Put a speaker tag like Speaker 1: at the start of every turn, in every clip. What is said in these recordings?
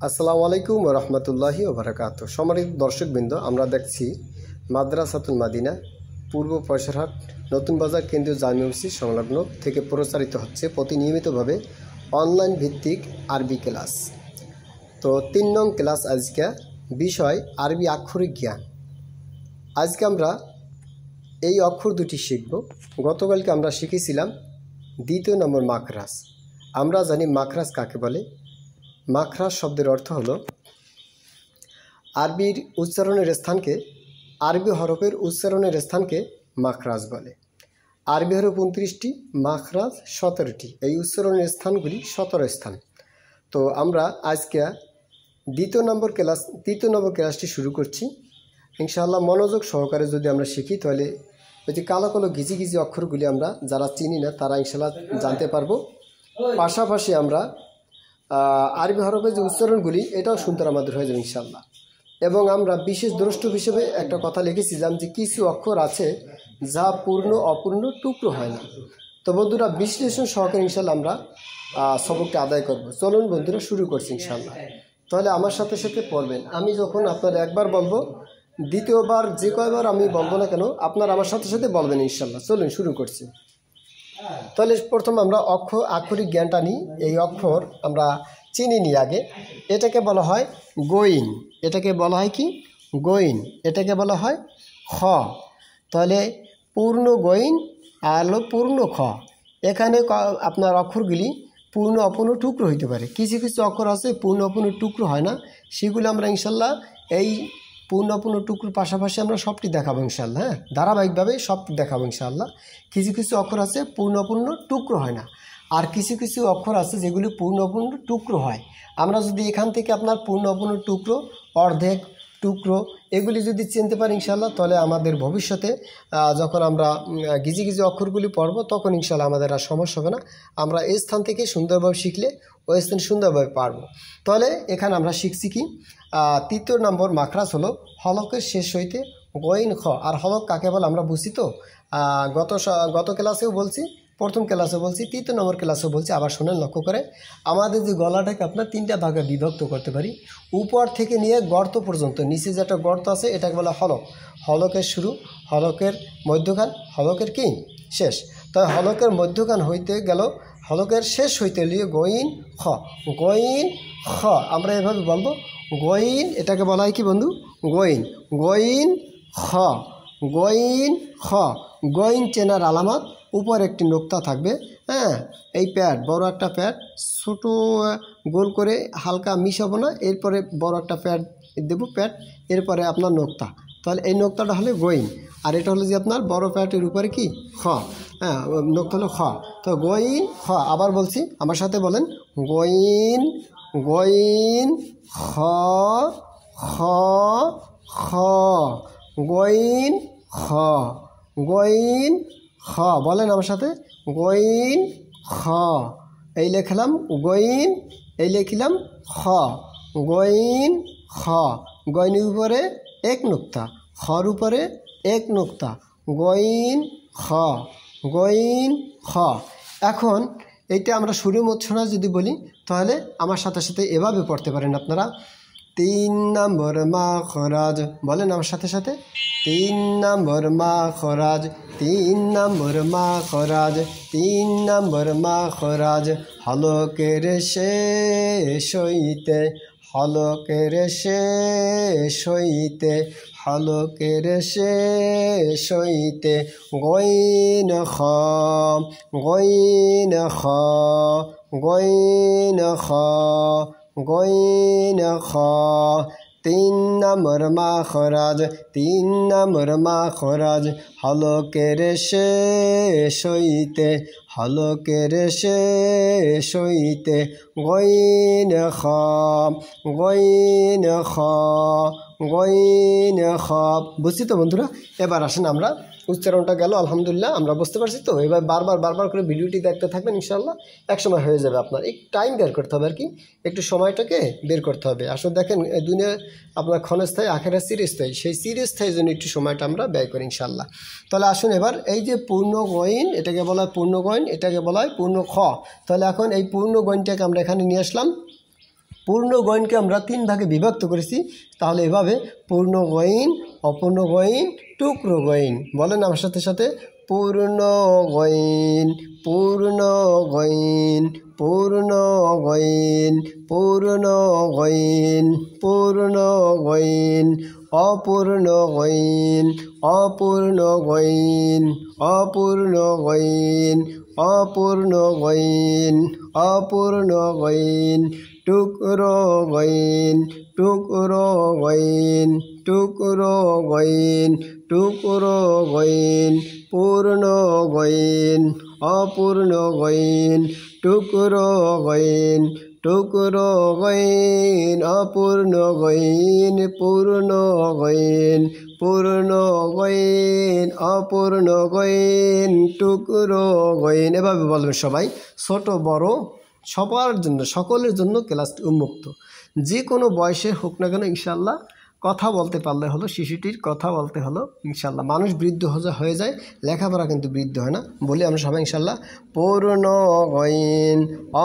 Speaker 1: আসসালামু আলাইকুম ওয়া রাহমাতুল্লাহি ওয়া বারাকাতুহু। সম্মানিত দর্শকবৃন্দ, আমরা দেখছি মাদ্রাসাতুল মাদিনা পূর্ব পয়সারহাট নতুন বাজার কেন্দ্রীয় জামে মসজিদ সংলগ্ন থেকে প্রচারিত হচ্ছে প্রতিনিয়মিতভাবে অনলাইন ভিত্তিক আরবি ক্লাস। তো ৩ নং ক্লাস আজকে বিষয় আরবি আক্ষরিক জ্ঞান। আজকে আমরা এই অক্ষর দুটি শিখব। গতকালকে আমরা শিখেছিলাম ২য় নম্বর মাখরাজ। আমরা জানি মাখরাজ কাকে বলে। মাখরাজ শব্দের অর্থ হলো আরবি হরফের উচ্চারণের স্থানকে মাখরাজ বলে। আরবি হরফ ২৯টি, মাখরাজ ১৭টি। এই উচ্চারণের স্থানগুলি ১৭ স্থান। তো আমরা আজকে তৃতীয় নম্বর ক্লাসটি শুরু করছি। ইনশাআল্লাহ মনোযোগ সহকারে যদি আমরা শিখি তাহলে ওই যে কালো কালো ঘিজি ঘিজি অক্ষরগুলি আমরা যারা চিনি না তারা ইনশাআল্লাহ জানতে পারবো। পাশাপাশি আমরা আরবি হরফের যে উচ্চারণগুলি এটাও শুনতে আমাদের হয়ে যাবে ইনশাআল্লাহ। এবং আমরা বিশেষ দ্রষ্টব্য হিসেবে একটা কথা লিখেছিলাম যে কিছু অক্ষর আছে যা পূর্ণ অপূর্ণ টুকরো হয় না। তো বন্ধুরা বিশ্লেষণ সহকারে ইনশাআল্লাহ আমরা সবকটা আদায় করব। চলুন বন্ধুরা শুরু করছি ইনশাআল্লাহ। তাহলে আমার সাথে সাথে পড়বেন। আমি যখন আপনারা একবার বলবো, দ্বিতীয়বার যে কয়বার আমি বলবো না কেন আপনারা আমার সাথে সাথে বলবেন ইনশাআল্লাহ। চলুন শুরু করছি। তাহলে প্রথম আমরা আক্ষরিক জ্ঞানটা নিই। এই অক্ষর আমরা চিনি নি আগে। এটাকে বলা হয় গইন। এটাকে বলা হয় কি? গইন। এটাকে বলা হয় খ। তাহলে পূর্ণ গইন আর হলো পূর্ণ খ। এখানে আপনার অক্ষরগুলি পূর্ণ অপূর্ণ টুকরো হইতে পারে। কিছু কিছু অক্ষর আছে পূর্ণ অপূর্ণ টুকরো হয় না। সেগুলো আমরা ইনশাল্লাহ এই পূর্ণ অপূর্ণ টুকরোর পাশাপাশি আমরা সবটি দেখাবো ইনশাআল্লাহ। হ্যাঁ, ধারাবাহিকভাবে সবটি দেখাবো ইনশাআল্লাহ। কিছু কিছু অক্ষর আছে পূর্ণ অপূর্ণ টুকরো হয় না, আর কিছু কিছু অক্ষর আছে যেগুলি পূর্ণ অপূর্ণ টুকরো হয়। আমরা যদি এখান থেকে আপনার পূর্ণ অপূর্ণ টুকরো, অর্ধেক টুকরো এগুলি যদি চিনতে পারি ইনশাআল্লাহ, তাহলে আমাদের ভবিষ্যতে যখন আমরা গিজি গিজি অক্ষরগুলি পড়ব তখন ইনশাআল্লাহ আমাদের আর সমস্যা হবে না। আমরা এই স্থান থেকে সুন্দরভাবে শিখলে ওই স্থান সুন্দরভাবে পারব। তাহলে এখানে আমরা শিখছি কি? ৩য় নম্বর মাখরাজ হলো হলকের শেষ হইতে গইন খ। আর হলক কাকে বলে আমরা বুঝি তো। গত ক্লাসেও বলছি, প্রথম ক্লাসে বলছি, ৩য় নম্বর ক্লাসেও বলছি। আবার শোনেন, লক্ষ্য করে আমাদের যে গলাটাকে আপনার 3টা ভাগে বিভক্ত করতে পারি। উপর থেকে নিয়ে গর্ত পর্যন্ত, নিচে যেটা গর্ত আছে এটাকে বলা হলক। হলকের শুরু, হলকের মধ্যখান, হলকের কি শেষ। তাই হলকের মধ্যখান হইতে গেল, হলকের শেষ হইতে নিয়ে গইন খ। গইন খ আমরা এভাবে বলবো গইন। এটাকে বলা হয় কি বন্ধু? গইন। গইন খ। গইন খ। গইন চেনার আলামত উপর একটি নোক্তা থাকবে। হ্যাঁ, এই প্যাড, বড় একটা প্যাড, ছোট গোল করে হালকা মিশাবো না, এরপরে বড় একটা প্যাড দেবো, প্যাড এরপরে আপনার নোক্তা। তাহলে এই নোক্তাটা হলে গইন, আর এটা হলো যে আপনার বড় প্যাডের উপরে কি খ। হ্যাঁ, নোক্তা হলো খ। তো গইন খ। আবার বলছি, আমার সাথে বলেন গইন। গইন খ। খ। খ। গইন খ। গইন খ। বলেন আমার সাথে গইন খ। এই লিখলাম গইন, এই লিখলাম খ। গইন খ। গইনের উপরে এক নোক্তা, খর উপরে এক নোক্তা। গইন খ। গইন খ। এখন এইটা আমরা সুরে মোচ্ছনা যদি বলি তাহলে আমার সাথে সাথে এভাবে পড়তে পারেন আপনারা। ৩ নম্বর মাখরাজ। বলেন আমার সাথে সাথে ৩ নম্বর মাখরাজ। ৩ নম্বর মাখরাজ। ৩ নম্বর মাখরাজ। হলকের শেষ হইতে, হলকের শেষ হইতে, হলকের শেষ হইতে গইন খ। গইন খ। গইন খ। গইন খ। ৩ নম্বর মাখরাজ। ৩ নম্বর মাখরাজ। হলকের শেষ হইতে, হলকের শেষ হইতে গইন খ। গইন খ। গইন খ। বুঝছি তো বন্ধুরা? এবার আসেন আমরা উচ্চারণটা গেল আলহামদুলিল্লাহ, আমরা বুঝতে পারছি তো। এবার বারবার করে ভিডিওটি দেখতে থাকবেন ইনশাআল্লাহ, একসময় হয়ে যাবে। আপনার একটু টাইম বের করতে হবে, আর কি একটু সময়টাকে বের করতে হবে। আসলে দেখেন দুনিয়া আপনার ক্ষণস্থায়ী আখেরাত চিরস্থায়ী, সেই চিরস্থায়ী জন্য একটু সময়টা আমরা ব্যয় করি ইনশাআল্লাহ। তাহলে আসুন এবার এই যে পূর্ণ গইন, এটাকে বলা হয় পূর্ণ গইন, এটাকে বলা হয় পূর্ণ খ। তাহলে এখন এই পূর্ণ গইনটাকে আমরা এখানে নিয়ে আসলাম। পূর্ণ গইনকে আমরা 3 ভাগে বিভক্ত করেছি, তাহলে এভাবে পূর্ণ গইন, অপূর্ণ গইন, টুকরো গইন। বলেন আমার সাথে সাথে, পূর্ণ গইন, পূর্ণ গইন, পূর্ণ গইন, পূর্ণ গইন, পূর্ণ গইন, অপূর্ণ গইন, অপূর্ণ গইন, অপূর্ণ গইন, অপূর্ণ গইন, অপূর্ণ গইন, টুকরো গইন, টুকরো গইন, টুকরো গইন, টুকরো গইন, পূর্ণ গইন, অপূর্ণ গইন, টুকরো গইন, টুকরো গইন, অপূর্ণ গইন, পূর্ণ গইন, পূর্ণ গইন, অপূর্ণ গইন, টুকরো গইন। এভাবে বলবেন সবাই, ছোট বড় সবার জন্য, সকলের জন্য ক্লাসটি উন্মুক্ত। যে কোনো বয়সে হোক না কেন ইনশাল্লাহ কথা বলতে পারলে হলো, শিশুটির কথা বলতে হলো ইনশাল্লাহ। মানুষ বৃদ্ধ হয়ে যায়, লেখাপড়া কিন্তু বৃদ্ধ হয় না। বলি আমরা সবাই ইনশাল্লাহ, পূর্ণ গইন,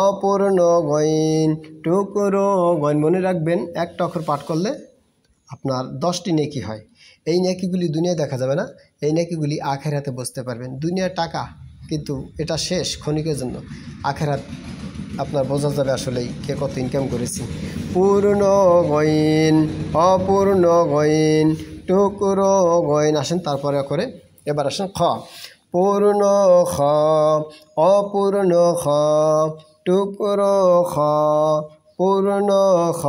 Speaker 1: অপূর্ণ গইন, টুকরো গইন। মনে রাখবেন, একটা অক্ষর পাঠ করলে আপনার 10টি নেকি হয়। এই নেকিগুলি দুনিয়ায় দেখা যাবে না, এই নেকিগুলি আখেরাতে বুঝতে পারবেন। দুনিয়ার টাকা কিন্তু এটা শেষ, ক্ষণিকের জন্য। আখেরাত আপনার বোঝা যাবে আসলেই কে কত ইনকাম করেছি। পূর্ণ গইন, অপূর্ণ গইন, টুকরো গইন। আসেন তারপরে করে, এবার আসেন খ। পূর্ণ খ, অপূর্ণ খ, টুকরো খ, পূর্ণ খ,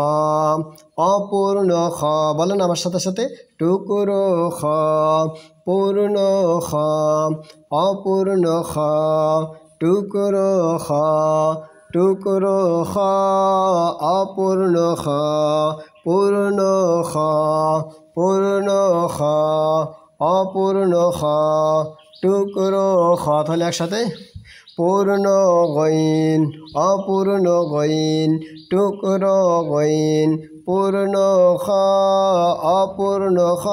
Speaker 1: অপূর্ণ খ। বলেন আমার সাথে সাথে, টুকরো খ, পূর্ণ খ, অপূর্ণ খ, টুকরো খ, টুকরো খ, অপূর্ণ খ, পূর্ণ খ, পূর্ণ খ, অপূর্ণ খ, টুকরো খ। তাহলে একসাথে, পূর্ণ গইন, অপূর্ণ গইন, টুকরো গইন, পূর্ণ খ, অপূর্ণ খ,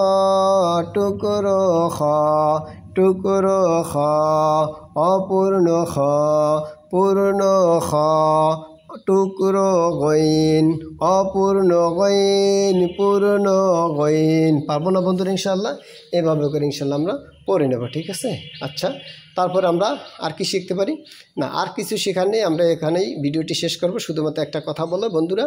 Speaker 1: টুকরো খ, টুকরো খ, অপূর্ণ খ, পূর্ণ খ, টুকরো গইন, অপূর্ণ গইন, পূর্ণ গইন। পারবো না বন্ধুরা ইনশাল্লাহ? এভাবে করে ইনশাল্লাহ আমরা পড়ে নেব, ঠিক আছে? আচ্ছা, তারপর আমরা আর কি শিখতে পারি? না, আর কিছু শেখার নেই, আমরা এখানেই ভিডিওটি শেষ করব। শুধুমাত্র একটা কথা বলো বন্ধুরা,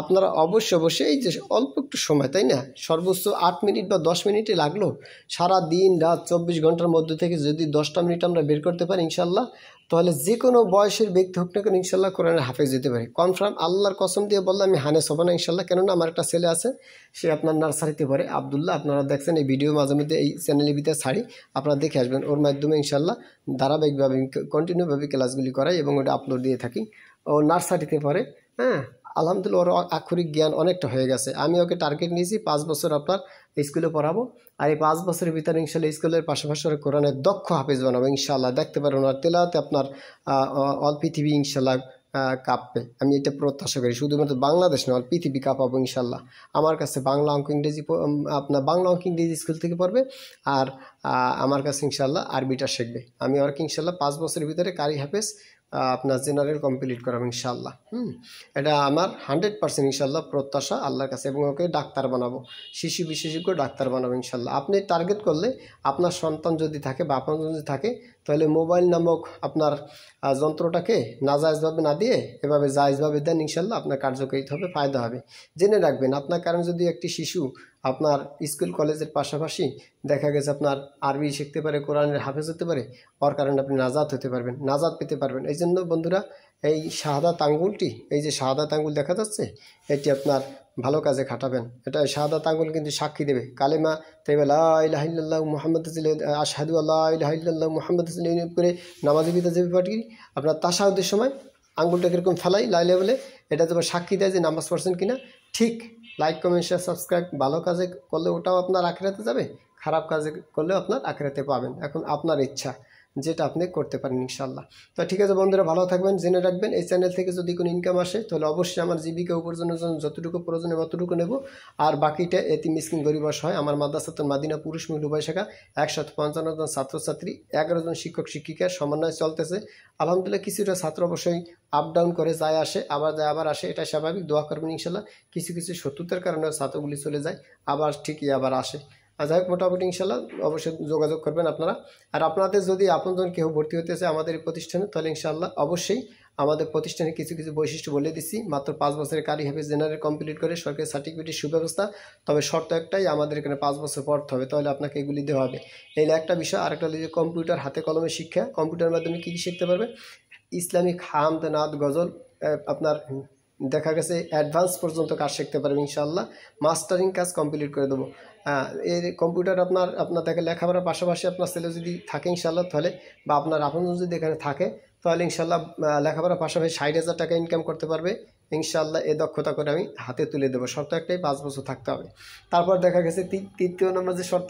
Speaker 1: আপনারা অবশ্যই এই যে অল্প একটু সময়, তাই না, সর্বোচ্চ 8 মিনিট বা 10 মিনিটই লাগলো, সারা দিন রাত 24 ঘন্টার মধ্যে থেকে যদি 10টা মিনিট আমরা বের করতে পারি ইনশাল্লাহ, তাহলে যে কোনো বয়সের ব্যক্তি হোক না কেন ইনশাল্লাহ কোরআনের হাফেজ দিতে পারে। কনফার্ম, আল্লাহর কসম দিয়ে বললে আমি হানেস হব না ইনশাল্লাহ। কেননা আমার একটা ছেলে আছে, সে আপনার নার্সারিতে পড়ে, আবদুল্লাহ। আপনারা দেখছেন এই ভিডিও মাঝে মধ্যে এই চ্যানেলের ভিতরে ছাড়ি, আপনারা দেখে আসবেন। ওর মাধ্যমে ইনশাল্লাহ ধারাবাহিকভাবে কন্টিনিউভাবে ক্লাসগুলি করাই এবং ওটা আপলোড দিয়ে থাকি। ও নার্সারিতে পড়ে, হ্যাঁ, আলহামদুলিল্লাহ ওর আক্ষরিক জ্ঞান অনেকটা হয়ে গেছে। আমি ওকে টার্গেট নিয়েছি 5 বছর আপনার স্কুলে পড়াবো, আর এই 5 বছরের ভিতরে ইনশাল্লাহ স্কুলের পাশাপাশি কোরআনের দক্ষ হাফেজ বানাবো ইনশাল্লাহ। দেখতে পারেন আর তেলাওয়াতে আপনার অল পৃথিবী ইনশাল্লাহ কাঁপবে, আমি এটা প্রত্যাশা করি। শুধুমাত্র বাংলাদেশ নয়, অল পৃথিবী কাঁপাবো ইনশাল্লাহ। আমার কাছে বাংলা অঙ্ক ইংরেজি, আপনার বাংলা অঙ্ক ইংরেজি স্কুল থেকে পড়বে, আর আমার কাছে ইনশাল্লাহ আরবিটা শিখবে। আমি ওকে ইনশাল্লাহ 5 বছরের ভিতরে কারি হাফেজ আপনার জেনারেল কমপ্লিট করাবো ইনশাল্লাহ। এটা আমার 100% ইনশাল্লাহ প্রত্যাশা আল্লাহর কাছে। এবং ওকে ডাক্তার বানাবো, শিশু বিশেষজ্ঞ ডাক্তার বানাবো ইনশাল্লাহ। আপনি টার্গেট করলে আপনার সন্তান যদি থাকে বা আপনার যদি থাকে, তাহলে মোবাইল নামক আপনার যন্ত্রটাকে নাজায়েজভাবে না দিয়ে এভাবে জায়েজভাবে দেন ইনশাল্লাহ, আপনার কার্যকারিতা হবে, ফায়দা হবে। জেনে রাখবেন, আপনার কারণ যদি একটি শিশু আপনার স্কুল কলেজের পাশাপাশি দেখা গেছে আপনার আরবি শিখতে পারে, কোরআনের হাফেজ হতে পারে, ওর কারণে আপনি নাজাত হতে পারবেন, নাজাত পেতে পারবেন। এই জন্য বন্ধুরা, এই শাহাদাত আঙ্গুলটি, এই যে শাহাদাত আঙ্গুল দেখা যাচ্ছে, এটি আপনার ভালো কাজে খাটাবেন। এটা শাহাদাত আঙ্গুল কিন্তু সাক্ষী দেবে, কালেমা তাইবা লা ইলাহা ইল্লাল্লাহু মুহাম্মাদুর রাসূলুল্লাহ, আশহাদু আল্লা ইলাহা ইল্লাল্লাহু মুহাম্মাদুর রাসূলুল্লাহ করে নামাজে বিদা যে পাঠি আপনার তাশাহুদের সময় আঙ্গুলটা কীরকম ফেলাই লাইলে বলে, এটা তোমার সাক্ষী দেয় যে নামাজ পড়ছেন কিনা। ঠিক লাইক, কমেন্ট, শেয়ার, সাবস্ক্রাইব। ভালো কাজে করলে ওটাও আপনার আখিরাতে যাবে, খারাপ কাজে করলেও আপনার আখিরাতে পাবেন। এখন আপনার ইচ্ছা, যেটা আপনি করতে পারেন ইনশাল্লাহ। তো ঠিক আছে বন্ধুরা, ভালো থাকবেন। জেনে রাখবেন এই চ্যানেল থেকে যদি কোনো ইনকাম আসে তাহলে অবশ্যই আমার জীবিকা উপার্জনের জন্য যতটুকু প্রয়োজন ততটুকু নেব, আর বাকিটা এতিম মিসকিন গরিব অসহায় আমার মাদ্রাসাতুল মাদিনা পুরুষ মহিলা উভয় শাখা 155 জন ছাত্রছাত্রী, 11 জন শিক্ষক শিক্ষিকার সমন্বয় চলতেছে। আলহামদুলিল্লাহ কিছুটা ছাত্র অবশ্যই আপ ডাউন করে যায় আসে, আবার যায় আবার আসে, এটা স্বাভাবিক। দোয়া করবেন ইনশাল্লাহ। কিছু কিছু শত্রুতার কারণে ছাত্রগুলি চলে যায়, আবার ঠিকই আবার আসে। আর যাই হোক, মোটামুটি ইনশাল্লাহ অবশ্যই যোগাযোগ করবেন আপনারা। আর আপনাদের যদি আপনজন কেউ ভর্তি হতে চায় আমাদের এই প্রতিষ্ঠানে, তাহলে ইনশাল্লাহ অবশ্যই আমাদের প্রতিষ্ঠানে কিছু কিছু বৈশিষ্ট্য বলে দিচ্ছি। মাত্র 5 বছরের কারি হাফেজ জেনারেল কমপ্লিট করে সরকারি সার্টিফিকেটের সুব্যবস্থা। তবে শর্ত একটাই, আমাদের এখানে 5 বছর পড়তে হবে, তাহলে আপনাকে এগুলি দেওয়া হবে। এই একটা বিষয়। আরেকটা হলো যে কম্পিউটার হাতে কলমে শিক্ষা। কম্পিউটারের মাধ্যমে কী কী শিখতে পারবে? ইসলামিক হামদ, নাত, গজল, আপনার দেখা গেছে অ্যাডভান্স পর্যন্ত কাজ শিখতে পারবে ইনশাআল্লাহ। মাস্টারিং কাজ কমপ্লিট করে দেবো। এই কম্পিউটার আপনার দেখে লেখাপড়ার পাশাপাশি আপনার ছেলে যদি থাকে ইনশাআল্লাহ, তাহলে বা আপনার আপনজন যদি এখানে থাকে, তাহলে ইনশাআল্লাহ লেখাপড়ার পাশাপাশি 60,000 টাকা ইনকাম করতে পারবে ইনশাআল্লাহ। এই দক্ষতা করে আমি হাতে তুলে দেবো। শর্ত একটাই, 5 বছর থাকতে হবে। তারপর দেখা গেছে তৃতীয় নম্বর যে শর্ত,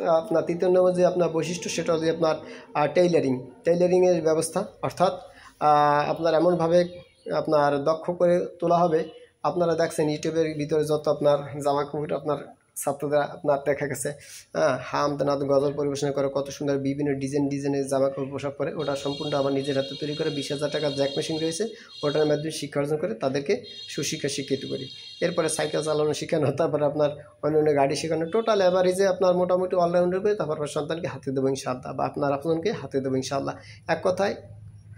Speaker 1: তৃতীয় নম্বর যে আপনার বৈশিষ্ট্য, সেটা হচ্ছে আপনার টেইলারিংয়ের ব্যবস্থা। অর্থাৎ আপনার এমনভাবে আপনার দক্ষ করে তোলা হবে। আপনারা দেখছেন ইউটিউবের ভিতরে যত আপনার জামা কাপড় আপনার ছাত্ররা আপনার দেখা গেছে হামদ, নাত, গজল পরিবেশনা করে, কত সুন্দর বিভিন্ন ডিজাইনের জামা কাপড় পোশাক পরে। ওটা সম্পূর্ণ আমার নিজের হাতে তৈরি করে 20,000 টাকার জ্যাক মেশিন রয়েছে, ওটার মাধ্যমে শিক্ষা অর্জন করে তাদেরকে সুশিক্ষা শিক্ষিত করি। এরপরে সাইকেল চালানো শেখানো, তারপরে আপনার অন্য গাড়ি শেখানো, টোটাল অ্যাভারেজে আপনার মোটামুটি অলরাউন্ডার করে তারপর সন্তানকে হাতে দেবো ইনশাআল্লাহ, বা আপনার আপনাকে হাতে দেবো ইনশাআল্লাহ। এক কথায়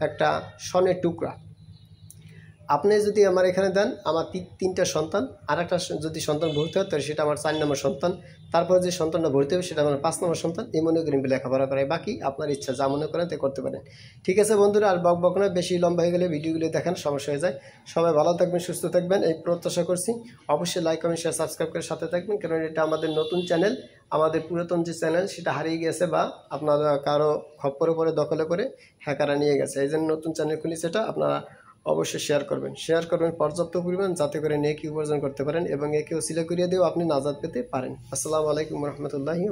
Speaker 1: একটা স্বর্ণের টুকরা। আপনি যদি আমার এখানে দেন, আমার 3টা সন্তান, আর একটা যদি সন্তান ভর্তি হয় তাহলে সেটা আমার 4 নম্বর সন্তান। তারপর যে সন্তানটা ভর্তি হবে সেটা আমার 5 নম্বর সন্তান। এই মনে করেন লেখাপড়া করায়, বাকি আপনার ইচ্ছা, যা মনে করেন তাই করতে পারেন। ঠিক আছে বন্ধুরা, আর বক না, বেশি লম্বা হয়ে গেলে ভিডিওগুলো দেখান সমস্যা হয়ে যায়। সবাই ভালো থাকবেন, সুস্থ থাকবেন, এই প্রত্যাশা করছি। অবশ্যই লাইক, কমেন্ট, শেয়ার, সাবস্ক্রাইব করে সাথে থাকবেন, কারণ এটা আমাদের নতুন চ্যানেল। আমাদের পুরাতন যে চ্যানেল সেটা হারিয়ে গেছে, বা আপনারা কারো খপ্পরে পরে দখলে করে হ্যাকাররা নিয়ে গেছে। এই জন্য নতুন চ্যানেল খুলি, সেটা আপনারা অবশ্যই শেয়ার করবেন পর্যাপ্ত পরিমাণ, যাতে করে নেকি উপার্জন করতে পারেন এবং একে ওসিলা করিয়ে দিয়েও আপনি নাজাত পেতে পারেন। আসসালামু আলাইকুম রহমতুল্লাহি।